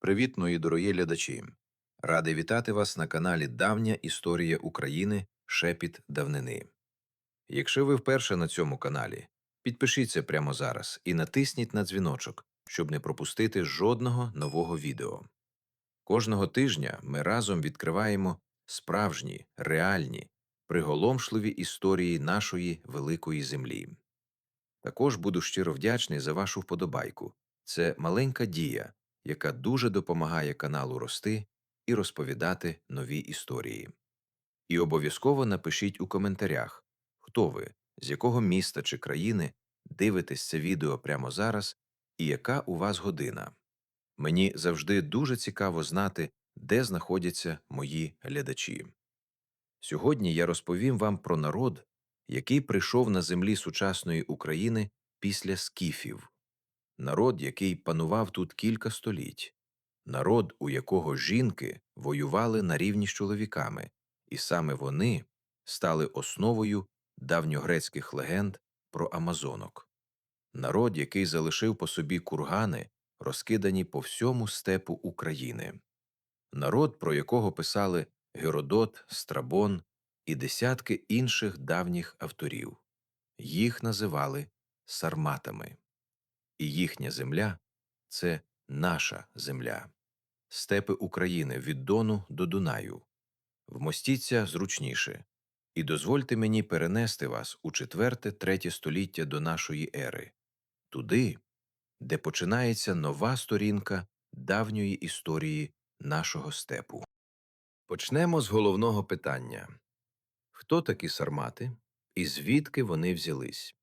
Привіт, мої дорогі глядачі! Радий вітати вас на каналі Давня історія України Шепіт давнини. Якщо ви вперше на цьому каналі, підпишіться прямо зараз і натисніть на дзвіночок, щоб не пропустити жодного нового відео. Кожного тижня ми разом відкриваємо справжні, реальні, приголомшливі історії нашої великої землі. Також буду щиро вдячний за вашу вподобайку. Це маленька дія, яка дуже допомагає каналу рости і розповідати нові історії. І обов'язково напишіть у коментарях, хто ви, з якого міста чи країни дивитесь це відео прямо зараз і яка у вас година. Мені завжди дуже цікаво знати, де знаходяться мої глядачі. Сьогодні я розповім вам про народ, який прийшов на землі сучасної України після скіфів. Народ, який панував тут кілька століть. Народ, у якого жінки воювали на рівні з чоловіками, і саме вони стали основою давньогрецьких легенд про амазонок. Народ, який залишив по собі кургани, розкидані по всьому степу України. Народ, про якого писали Геродот, Страбон і десятки інших давніх авторів. Їх називали сарматами. І їхня земля – це наша земля. Степи України від Дону до Дунаю. Вмостіться зручніше. І дозвольте мені перенести вас у 4-3 століття до нашої ери. Туди, де починається нова сторінка давньої історії нашого степу. Почнемо з головного питання. Хто такі сармати і звідки вони взялись?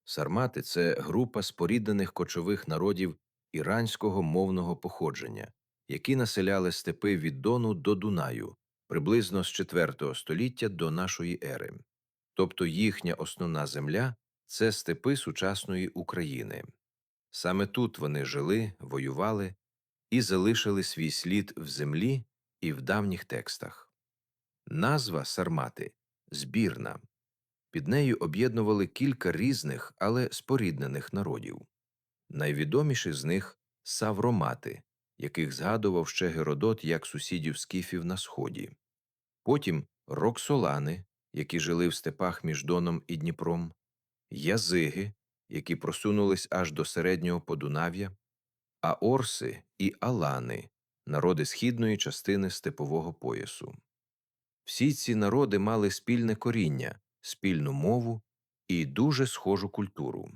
Сармати – це група споріднених кочових народів іранського мовного походження, які населяли степи від Дону до Дунаю приблизно з 4 століття до нашої ери. Тобто їхня основна земля – це степи сучасної України. Саме тут вони жили, воювали і залишили свій слід в землі і в давніх текстах. Назва Сармати – збірна. Під нею об'єднували кілька різних, але споріднених народів. Найвідоміші з них – савромати, яких згадував ще Геродот як сусідів скіфів на сході. Потім – роксолани, які жили в степах між Доном і Дніпром, язиги, які просунулись аж до середнього Подунав'я, аорси і алани – народи східної частини степового поясу. Всі ці народи мали спільне коріння, спільну мову і дуже схожу культуру.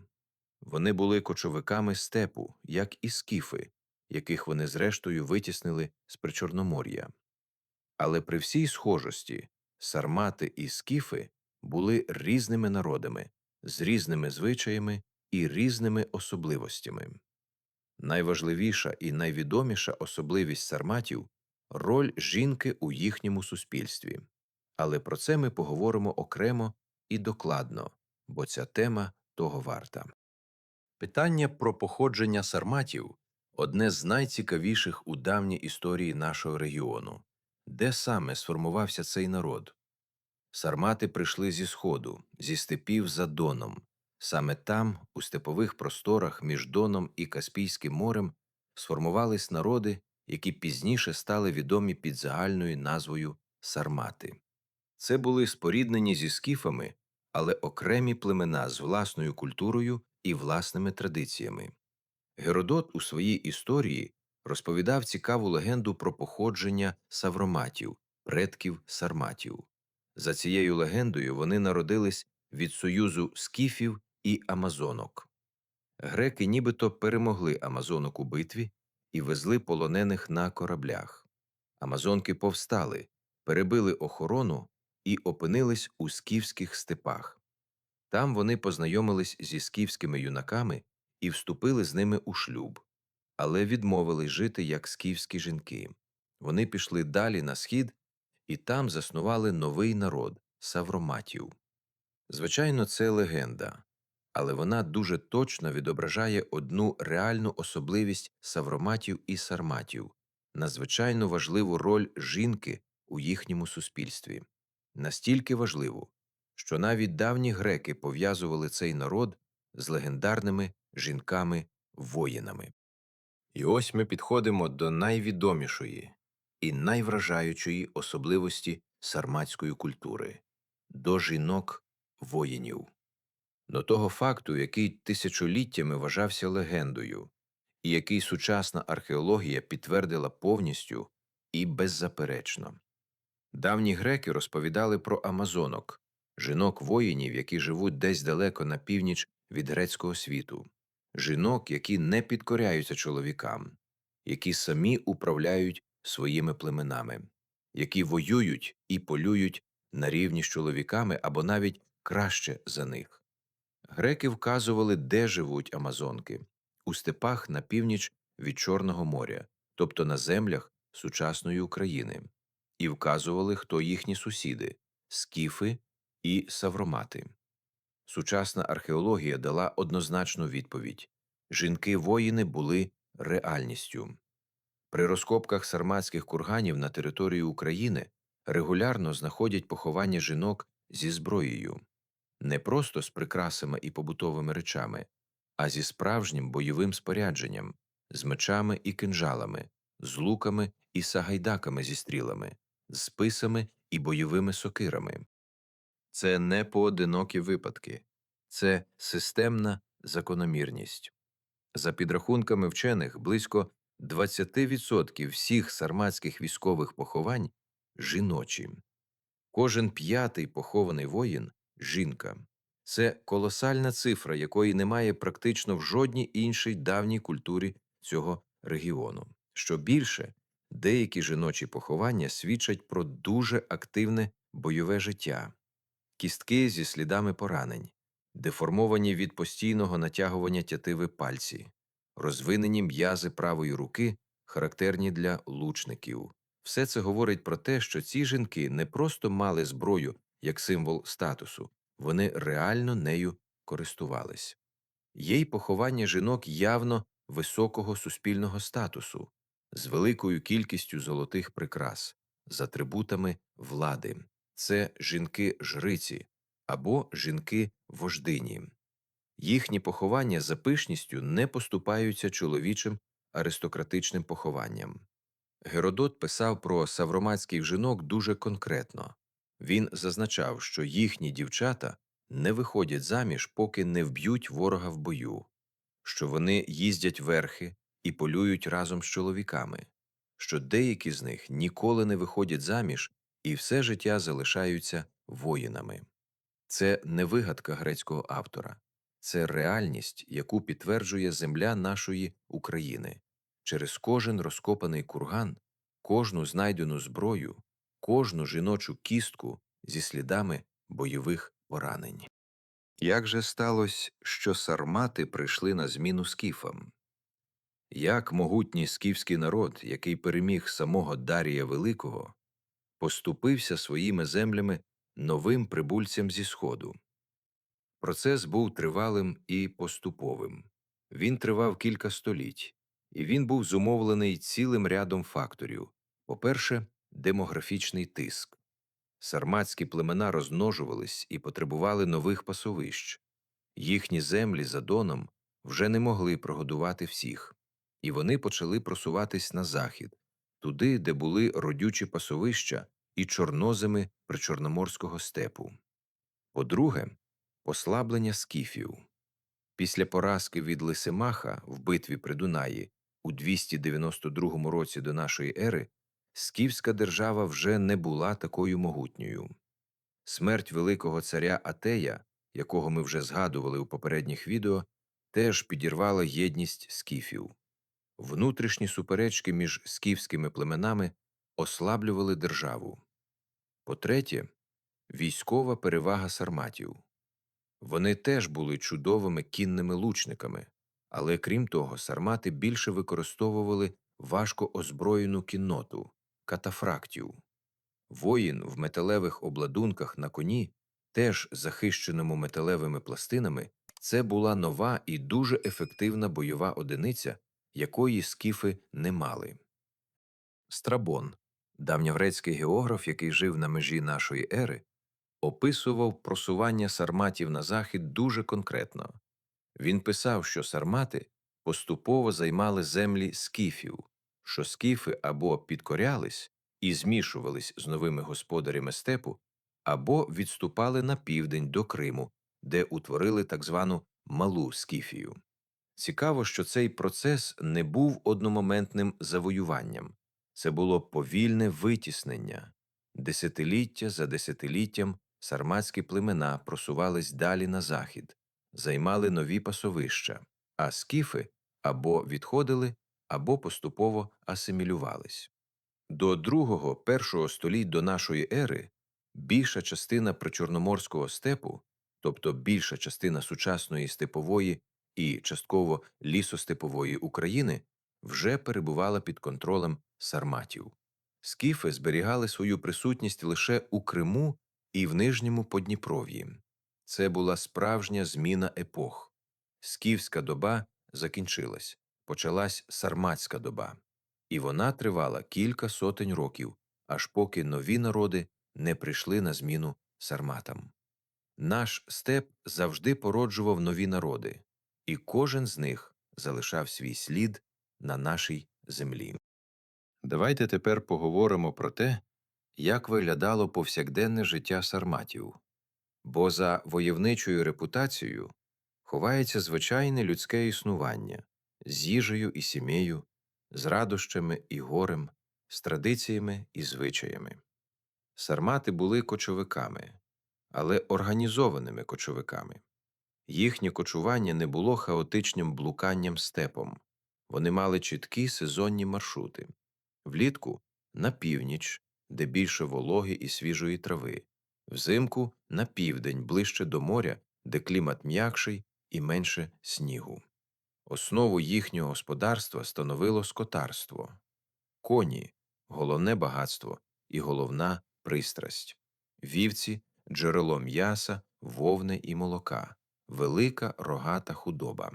Вони були кочовиками степу, як і скіфи, яких вони зрештою витіснили з Причорномор'я. Але при всій схожості сармати і скіфи були різними народами, з різними звичаями і різними особливостями. Найважливіша і найвідоміша особливість сарматів – роль жінки у їхньому суспільстві. Але про це ми поговоримо окремо і докладно, бо ця тема того варта. Питання про походження сарматів – одне з найцікавіших у давній історії нашого регіону. Де саме сформувався цей народ? Сармати прийшли зі сходу, зі степів за Доном. Саме там, у степових просторах між Доном і Каспійським морем, сформувались народи, які пізніше стали відомі під загальною назвою сармати. Це були споріднені зі скіфами, але окремі племена з власною культурою і власними традиціями. Геродот у своїй історії розповідав цікаву легенду про походження савроматів, предків сарматів. За цією легендою вони народились від союзу скіфів і амазонок. Греки нібито перемогли амазонок у битві і везли полонених на кораблях. Амазонки повстали, перебили охорону і опинились у скіфських степах. Там вони познайомились зі скіфськими юнаками і вступили з ними у шлюб, але відмовились жити як скіфські жінки. Вони пішли далі на схід і там заснували новий народ – савроматів. Звичайно, це легенда, але вона дуже точно відображає одну реальну особливість савроматів і сарматів – надзвичайно важливу роль жінки у їхньому суспільстві. Настільки важливу, що навіть давні греки пов'язували цей народ з легендарними жінками-воїнами. І ось ми підходимо до найвідомішої і найвражаючої особливості сарматської культури – до жінок-воїнів. До того факту, який тисячоліттями вважався легендою, і який сучасна археологія підтвердила повністю і беззаперечно. Давні греки розповідали про амазонок, жінок-воїнів, які живуть десь далеко на північ від грецького світу, жінок, які не підкоряються чоловікам, які самі управляють своїми племенами, які воюють і полюють на рівні з чоловіками або навіть краще за них. Греки вказували, де живуть амазонки – у степах на північ від Чорного моря, тобто на землях сучасної України, і вказували, хто їхні сусіди – скіфи і савромати. Сучасна археологія дала однозначну відповідь – жінки-воїни були реальністю. При розкопках сарматських курганів на території України регулярно знаходять поховання жінок зі зброєю. Не просто з прикрасами і побутовими речами, а зі справжнім бойовим спорядженням, з мечами і кинджалами, з луками і сагайдаками зі стрілами, з списами і бойовими сокирами. Це не поодинокі випадки, це системна закономірність. За підрахунками вчених, близько 20% всіх сарматських військових поховань – жіночі. Кожен п'ятий похований воїн – жінка. Це колосальна цифра, якої немає практично в жодній іншій давній культурі цього регіону. Що більше, деякі жіночі поховання свідчать про дуже активне бойове життя. Кістки зі слідами поранень, деформовані від постійного натягування тятиви пальці, розвинені м'язи правої руки, характерні для лучників. Все це говорить про те, що ці жінки не просто мали зброю як символ статусу, вони реально нею користувались. Є й поховання жінок явно високого суспільного статусу, з великою кількістю золотих прикрас, з атрибутами влади. Це жінки-жриці або жінки-вождині. Їхні поховання за пишністю не поступаються чоловічим аристократичним похованням. Геродот писав про савроматських жінок дуже конкретно. Він зазначав, що їхні дівчата не виходять заміж, поки не вб'ють ворога в бою, що вони їздять верхи і полюють разом з чоловіками, що деякі з них ніколи не виходять заміж і все життя залишаються воїнами. Це не вигадка грецького автора. Це реальність, яку підтверджує земля нашої України. Через кожен розкопаний курган, кожну знайдену зброю, кожну жіночу кістку зі слідами бойових поранень. Як же сталося, що сармати прийшли на зміну скіфам? Як могутній скіфський народ, який переміг самого Дарія Великого, поступився своїми землями новим прибульцям зі Сходу? Процес був тривалим і поступовим. Він тривав кілька століть, і він був зумовлений цілим рядом факторів. По-перше, демографічний тиск. Сарматські племена розмножувались і потребували нових пасовищ. Їхні землі за Доном вже не могли прогодувати всіх, і вони почали просуватись на захід, туди, де були родючі пасовища і чорноземи причорноморського степу. По-друге, послаблення скіфів. Після поразки від Лисимаха в битві при Дунаї у 292 році до нашої ери скіфська держава вже не була такою могутньою. Смерть великого царя Атея, якого ми вже згадували у попередніх відео, теж підірвала єдність скіфів. Внутрішні суперечки між скіфськими племенами ослаблювали державу. По-третє, військова перевага сарматів. Вони теж були чудовими кінними лучниками, але крім того, сармати більше використовували важко озброєну кінноту – катафрактів. Воїн в металевих обладунках на коні, теж захищеному металевими пластинами, це була нова і дуже ефективна бойова одиниця, якої скіфи не мали. Страбон, давньогрецький географ, який жив на межі нашої ери, описував просування сарматів на захід дуже конкретно. Він писав, що сармати поступово займали землі скіфів, що скіфи або підкорялись і змішувались з новими господарями степу, або відступали на південь до Криму, де утворили так звану Малу Скіфію. Цікаво, що цей процес не був одномоментним завоюванням. Це було повільне витіснення. Десятиліття за десятиліттям сарматські племена просувались далі на захід, займали нові пасовища, а скіфи або відходили, або поступово асимілювались. До другого-першого століть до нашої ери більша частина причорноморського степу, тобто більша частина сучасної степової і частково лісостепової України, вже перебувала під контролем сарматів. Скіфи зберігали свою присутність лише у Криму і в Нижньому Подніпров'ї. Це була справжня зміна епох. Скіфська доба закінчилась, почалась сарматська доба. І вона тривала кілька сотень років, аж поки нові народи не прийшли на зміну сарматам. Наш степ завжди породжував нові народи, і кожен з них залишав свій слід на нашій землі. Давайте тепер поговоримо про те, як виглядало повсякденне життя сарматів. Бо за войовничою репутацією ховається звичайне людське існування з їжею і сім'єю, з радощами і горем, з традиціями і звичаями. Сармати були кочовиками, але організованими кочовиками. Їхнє кочування не було хаотичним блуканням степом. Вони мали чіткі сезонні маршрути. Влітку – на північ, де більше вологи і свіжої трави, взимку – на південь, ближче до моря, де клімат м'якший і менше снігу. Основу їхнього господарства становило скотарство. Коні – головне багатство і головна пристрасть. Вівці – джерело м'яса, вовни і молока, велика рогата худоба.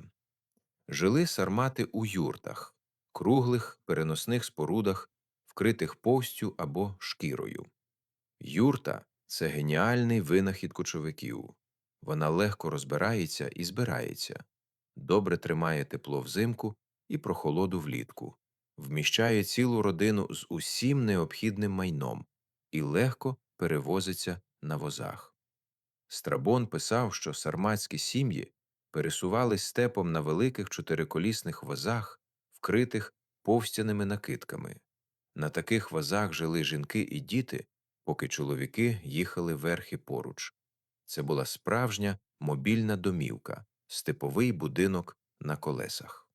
Жили сармати у юртах, круглих переносних спорудах, вкритих повстю або шкірою. Юрта – це геніальний винахід кочовиків. Вона легко розбирається і збирається, добре тримає тепло взимку і прохолоду влітку, вміщає цілу родину з усім необхідним майном і легко перевозиться на возах. Страбон писав, що сарматські сім'ї пересувались степом на великих чотириколісних возах, вкритих повстяними накидками. На таких возах жили жінки і діти, поки чоловіки їхали верхи поруч. Це була справжня мобільна домівка, степовий будинок на колесах.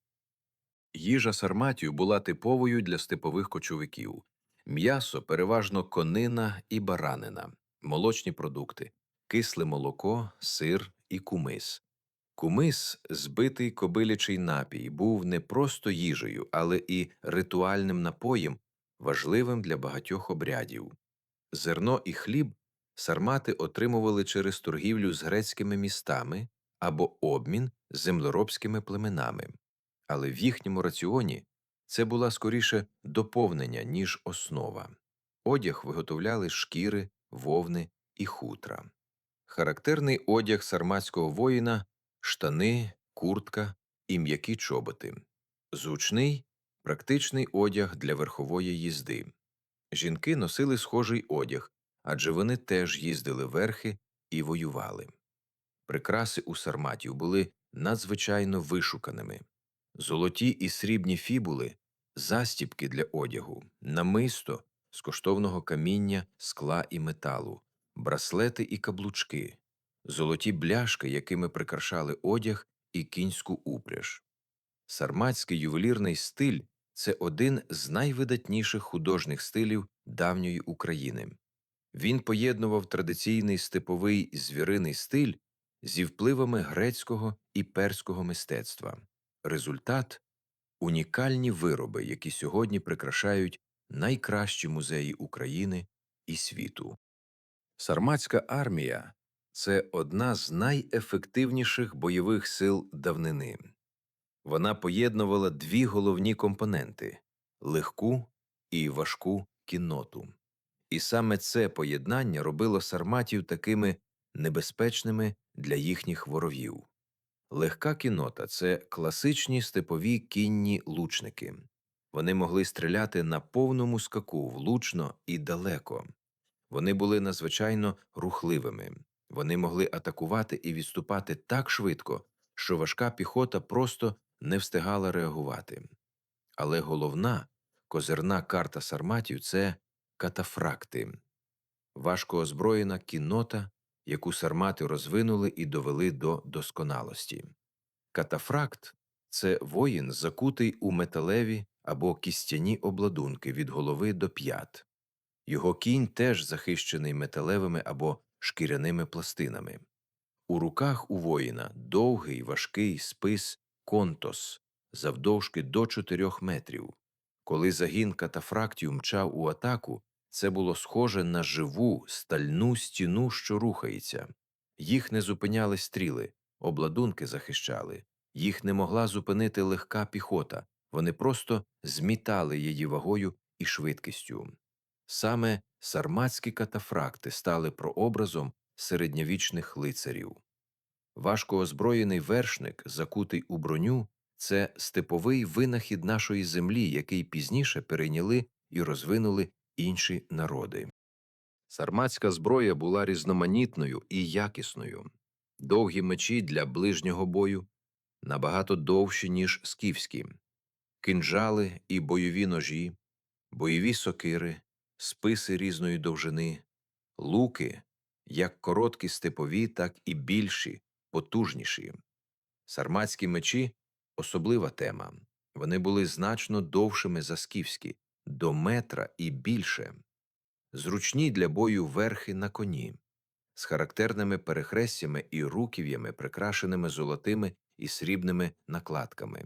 Їжа сарматів була типовою для степових кочовиків. М'ясо – переважно конина і баранина, молочні продукти, кисле молоко, сир і кумис. Кумис, збитий кобилячий напій, був не просто їжею, але і ритуальним напоєм, важливим для багатьох обрядів. Зерно і хліб сармати отримували через торгівлю з грецькими містами або обмін з землеробськими племенами. Але в їхньому раціоні це була скоріше доповнення, ніж основа. Одяг виготовляли з шкіри, вовни і хутра. Характерний одяг сарматського воїна – штани, куртка і м'які чоботи. Зручний – практичний одяг для верхової їзди. Жінки носили схожий одяг, адже вони теж їздили верхи і воювали. Прикраси у сарматів були надзвичайно вишуканими. Золоті і срібні фібули, застібки для одягу, намисто з коштовного каміння, скла і металу, браслети і каблучки, золоті бляшки, якими прикрашали одяг і кінську упряж. Сарматський ювелірний стиль – це один з найвидатніших художніх стилів давньої України. Він поєднував традиційний степовий звіриний стиль зі впливами грецького і перського мистецтва. Результат – унікальні вироби, які сьогодні прикрашають найкращі музеї України і світу. Сарматська армія – це одна з найефективніших бойових сил давнини. Вона поєднувала дві головні компоненти – легку і важку кінноту. І саме це поєднання робило сарматів такими небезпечними для їхніх ворогів. Легка кіннота – це класичні степові кінні лучники. Вони могли стріляти на повному скаку влучно і далеко. Вони були надзвичайно рухливими. Вони могли атакувати і відступати так швидко, що важка піхота просто не встигала реагувати. Але головна козирна карта сарматів – це катафракти. Важко озброєна кіннота, яку сармати розвинули і довели до досконалості. Катафракт – це воїн, закутий у металеві або кістяні обладунки від голови до п'ят. Його кінь теж захищений металевими або шкіряними пластинами. У руках у воїна довгий важкий спис контос, завдовжки до 4 метрів. Коли загін катафрактів мчав у атаку, це було схоже на живу стальну стіну, що рухається. Їх не зупиняли стріли, обладунки захищали. Їх не могла зупинити легка піхота, вони просто змітали її вагою і швидкістю. Саме сарматські катафракти стали прообразом середньовічних лицарів. Важко озброєний вершник, закутий у броню – це степовий винахід нашої землі, який пізніше перейняли і розвинули інші народи. Сарматська зброя була різноманітною і якісною. Довгі мечі для ближнього бою, набагато довші, ніж скіфські, кинджали і бойові ножі, бойові сокири, списи різної довжини, луки, як короткі степові, так і більші, потужніші. Сарматські мечі – особлива тема. Вони були значно довшими за скіфські, до метра і більше. Зручні для бою верхи на коні, з характерними перехрестями і руків'ями, прикрашеними золотими і срібними накладками.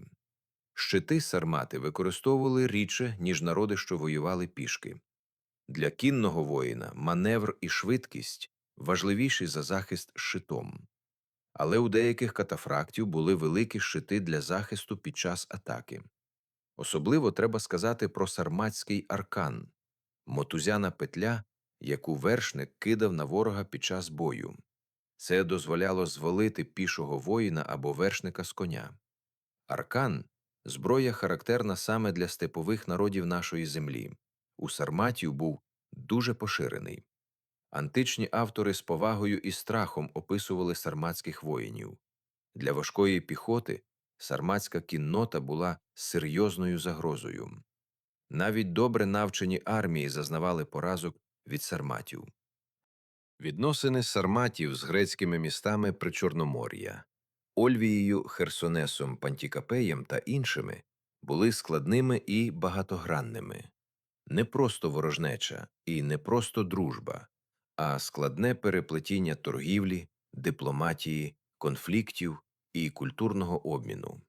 Щити сармати використовували рідше, ніж народи, що воювали пішки. Для кінного воїна маневр і швидкість важливіші за захист щитом. Але у деяких катафрактів були великі щити для захисту під час атаки. Особливо треба сказати про сарматський аркан – мотузяна петля, яку вершник кидав на ворога під час бою. Це дозволяло звалити пішого воїна або вершника з коня. Аркан – зброя характерна саме для степових народів нашої землі. У сарматів був дуже поширений. Античні автори з повагою і страхом описували сарматських воїнів. Для важкої піхоти сарматська кіннота була серйозною загрозою. Навіть добре навчені армії зазнавали поразок від сарматів. Відносини сарматів з грецькими містами Причорномор'я, Ольвією, Херсонесом, Пантікапеєм та іншими були складними і багатогранними. Не просто ворожнеча і не просто дружба, а складне переплетіння торгівлі, дипломатії, конфліктів і культурного обміну.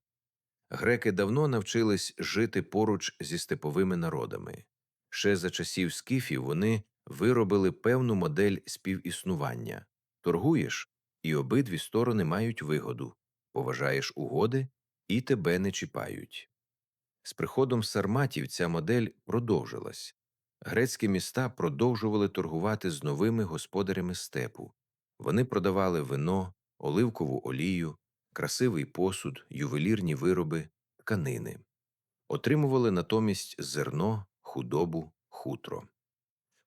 Греки давно навчились жити поруч зі степовими народами. Ще за часів скіфів вони виробили певну модель співіснування. Торгуєш, і обидві сторони мають вигоду, поважаєш угоди, і тебе не чіпають. З приходом сарматів ця модель продовжилась. Грецькі міста продовжували торгувати з новими господарями степу. Вони продавали вино, оливкову олію, красивий посуд, ювелірні вироби, тканини. Отримували натомість зерно, худобу, хутро.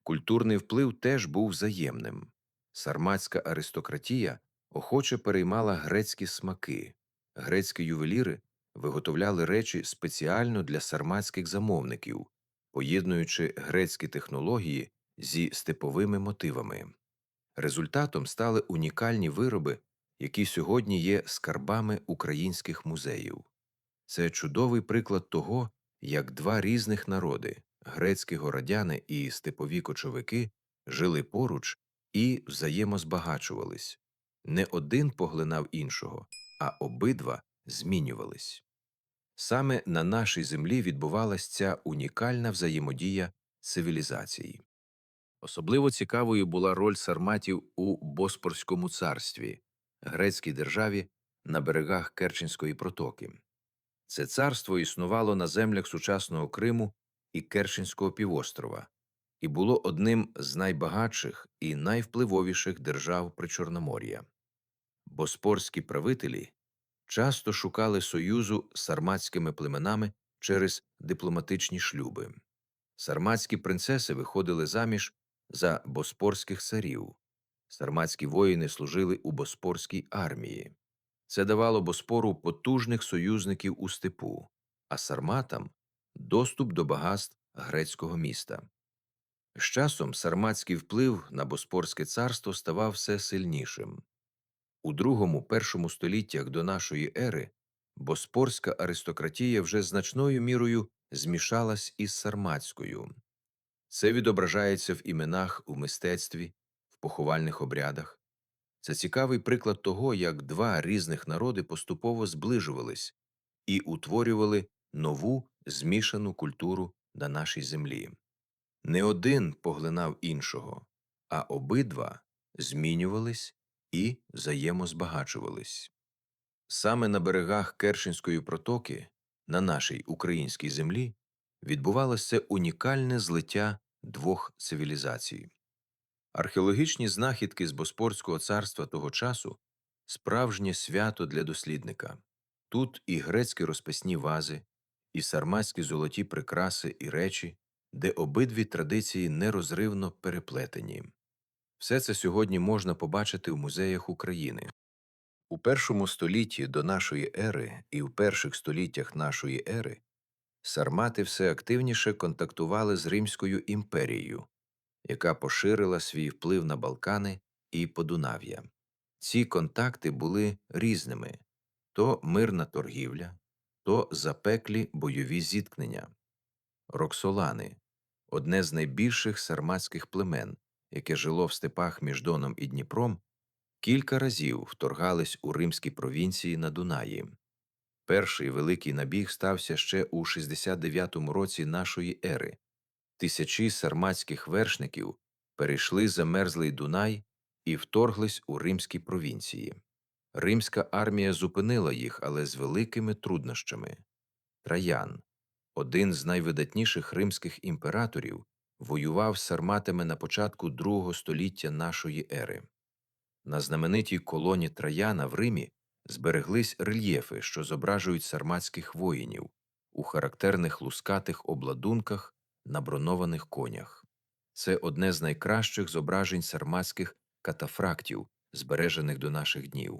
Культурний вплив теж був взаємним. Сарматська аристократія охоче переймала грецькі смаки. Грецькі ювеліри виготовляли речі спеціально для сарматських замовників, поєднуючи грецькі технології зі степовими мотивами. Результатом стали унікальні вироби, які сьогодні є скарбами українських музеїв. Це чудовий приклад того, як два різних народи – грецькі городяни і степові кочовики – жили поруч і взаємозбагачувались. Не один поглинав іншого, а обидва змінювались. Саме на нашій землі відбувалася ця унікальна взаємодія цивілізації. Особливо цікавою була роль сарматів у Боспорському царстві – грецькій державі на берегах Керченської протоки. Це царство існувало на землях сучасного Криму і Керченського півострова і було одним з найбагатших і найвпливовіших держав Причорномор'я. Боспорські правителі часто шукали союзу з сарматськими племенами через дипломатичні шлюби. Сарматські принцеси виходили заміж за боспорських царів. Сарматські воїни служили у боспорській армії. Це давало Боспору потужних союзників у степу, а сарматам – доступ до багатств грецького міста. З часом сарматський вплив на Боспорське царство ставав все сильнішим. У другому-першому століттях до нашої ери боспорська аристократія вже значною мірою змішалась із сарматською. Це відображається в іменах у мистецтві, в поховальних обрядах. Це цікавий приклад того, як два різних народи поступово зближувались і утворювали нову змішану культуру на нашій землі. Не один поглинав іншого, а обидва змінювались і взаємозбагачувались. Саме на берегах Керченської протоки, на нашій українській землі, відбувалося унікальне злиття двох цивілізацій. Археологічні знахідки з Боспорського царства того часу – справжнє свято для дослідника. Тут і грецькі розписні вази, і сарматські золоті прикраси і речі, де обидві традиції нерозривно переплетені. Все це сьогодні можна побачити в музеях України. У першому столітті до нашої ери і в перших століттях нашої ери сармати все активніше контактували з Римською імперією, яка поширила свій вплив на Балкани і Подунав'я. Ці контакти були різними – то мирна торгівля, то запеклі бойові зіткнення. Роксолани – одне з найбільших сарматських племен, яке жило в степах між Доном і Дніпром, кілька разів вторгались у римські провінції на Дунаї. Перший великий набіг стався ще у 69-му році нашої ери. Тисячі сарматських вершників перейшли замерзлий Дунай і вторглись у римські провінції. Римська армія зупинила їх, але з великими труднощами. Траян, один з найвидатніших римських імператорів, воював з сарматами на початку другого століття нашої ери. На знаменитій колоні Траяна в Римі збереглись рельєфи, що зображують сарматських воїнів у характерних лускатих обладунках на бронованих конях. Це одне з найкращих зображень сарматських катафрактів, збережених до наших днів.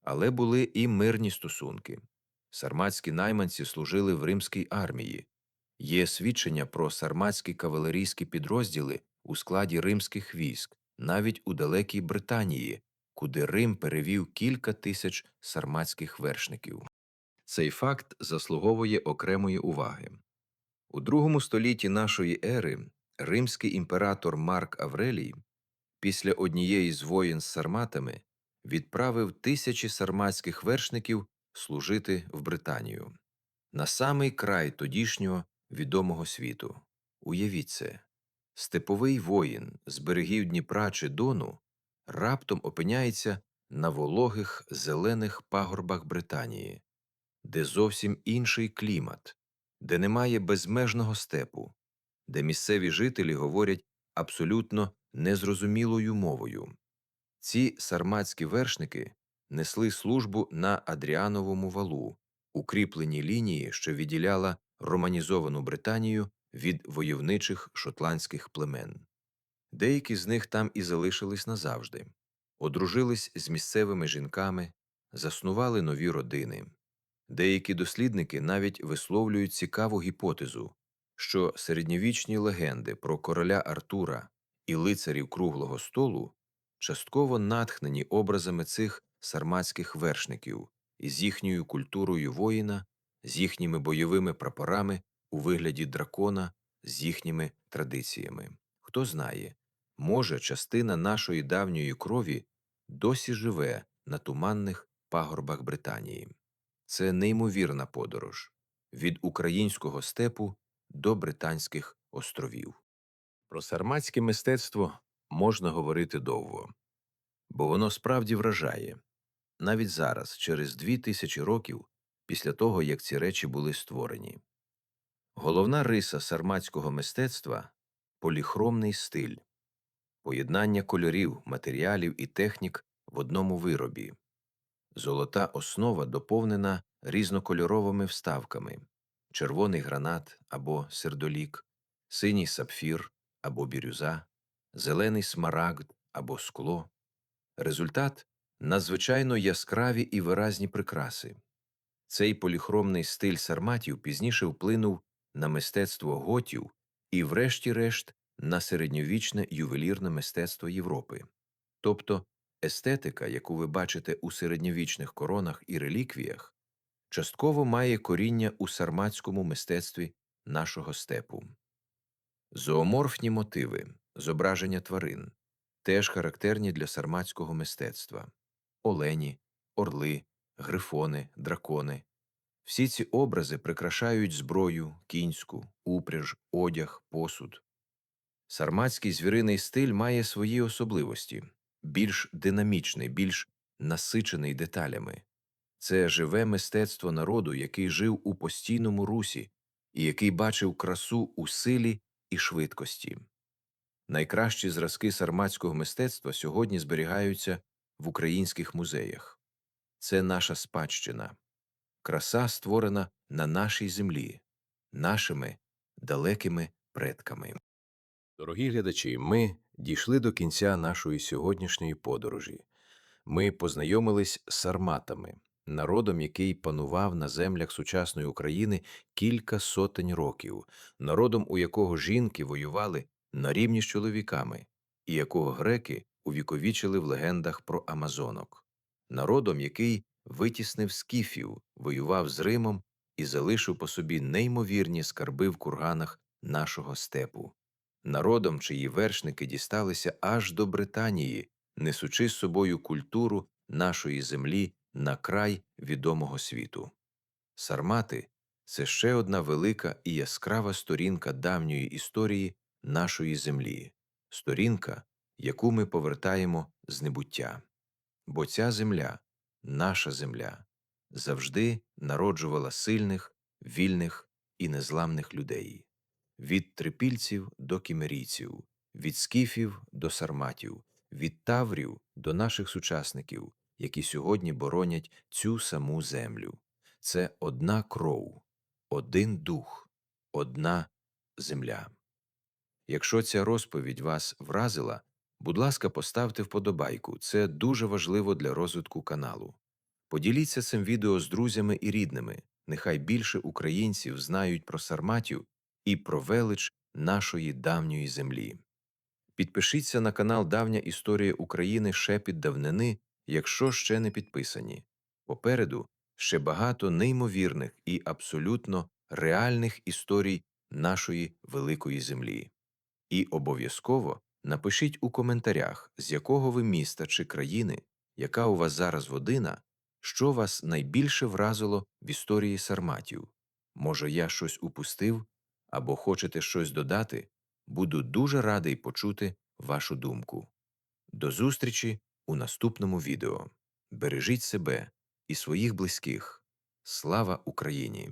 Але були і мирні стосунки. Сарматські найманці служили в римській армії. Є свідчення про сарматські кавалерійські підрозділи у складі римських військ, навіть у далекій Британії, куди Рим перевів кілька тисяч сарматських вершників. Цей факт заслуговує окремої уваги. У другому столітті нашої ери римський імператор Марк Аврелій після однієї з воєн з сарматами відправив тисячі сарматських вершників служити в Британію. На самий край тодішнього відомого світу. Уявіть це. Степовий воїн з берегів Дніпра чи Дону раптом опиняється на вологих зелених пагорбах Британії, де зовсім інший клімат, де немає безмежного степу, де місцеві жителі говорять абсолютно незрозумілою мовою. Ці сарматські вершники несли службу на Адріановому валу, укріпленій лінії, що відділяла романізовану Британію від войовничих шотландських племен. Деякі з них там і залишились назавжди, одружились з місцевими жінками, заснували нові родини. Деякі дослідники навіть висловлюють цікаву гіпотезу, що середньовічні легенди про короля Артура і лицарів круглого столу частково натхнені образами цих сарматських вершників із їхньою культурою воїна, з їхніми бойовими прапорами у вигляді дракона, з їхніми традиціями. Хто знає, може, частина нашої давньої крові досі живе на туманних пагорбах Британії. Це неймовірна подорож від українського степу до Британських островів. Про сарматське мистецтво можна говорити довго, бо воно справді вражає. Навіть зараз, через 2000 років після того, як ці речі були створені. Головна риса сарматського мистецтва – поліхромний стиль, поєднання кольорів, матеріалів і технік в одному виробі. Золота основа доповнена різнокольоровими вставками: червоний гранат або сердолік, синій сапфір або бірюза, зелений смарагд або скло. Результат надзвичайно яскраві і виразні прикраси. Цей поліхромний стиль сарматів пізніше вплинув на мистецтво готів і, врешті-решт, на середньовічне ювелірне мистецтво Європи. Тобто естетика, яку ви бачите у середньовічних коронах і реліквіях, частково має коріння у сарматському мистецтві нашого степу. Зооморфні мотиви, зображення тварин, теж характерні для сарматського мистецтва: олені, орли, грифони, дракони. Всі ці образи прикрашають зброю, кінську, упряж, одяг, посуд. Сарматський звіриний стиль має свої особливості: більш динамічний, більш насичений деталями. Це живе мистецтво народу, який жив у постійному русі і який бачив красу у силі і швидкості. Найкращі зразки сарматського мистецтва сьогодні зберігаються в українських музеях. Це наша спадщина. Краса, створена на нашій землі, нашими далекими предками. Дорогі глядачі, ми дійшли до кінця нашої сьогоднішньої подорожі. Ми познайомились з сарматами, народом, який панував на землях сучасної України кілька сотень років, народом, у якого жінки воювали на рівні з чоловіками, і якого греки увіковічили в легендах про амазонок, народом, який витіснив скіфів, воював з Римом і залишив по собі неймовірні скарби в курганах нашого степу, народом, чиї вершники дісталися аж до Британії, несучи з собою культуру нашої землі на край відомого світу. Сармати – це ще одна велика і яскрава сторінка давньої історії нашої землі, сторінка, яку ми повертаємо з небуття. Бо ця земля, наша земля, завжди народжувала сильних, вільних і незламних людей. Від трипільців до кімерійців, від скіфів до сарматів, від таврів до наших сучасників, які сьогодні боронять цю саму землю. Це одна кров, один дух, одна земля. Якщо ця розповідь вас вразила, будь ласка, поставте вподобайку, це дуже важливо для розвитку каналу. Поділіться цим відео з друзями і рідними, нехай більше українців знають про сарматів і про велич нашої давньої землі. Підпишіться на канал Давня історія України «Шепіт давнини», якщо ще не підписані. Попереду ще багато неймовірних і абсолютно реальних історій нашої великої землі. І обов'язково напишіть у коментарях, з якого ви міста чи країни, яка у вас зараз година, що вас найбільше вразило в історії сарматів. Може, я щось упустив? Або хочете щось додати? Буду дуже радий почути вашу думку. До зустрічі у наступному відео. Бережіть себе і своїх близьких. Слава Україні!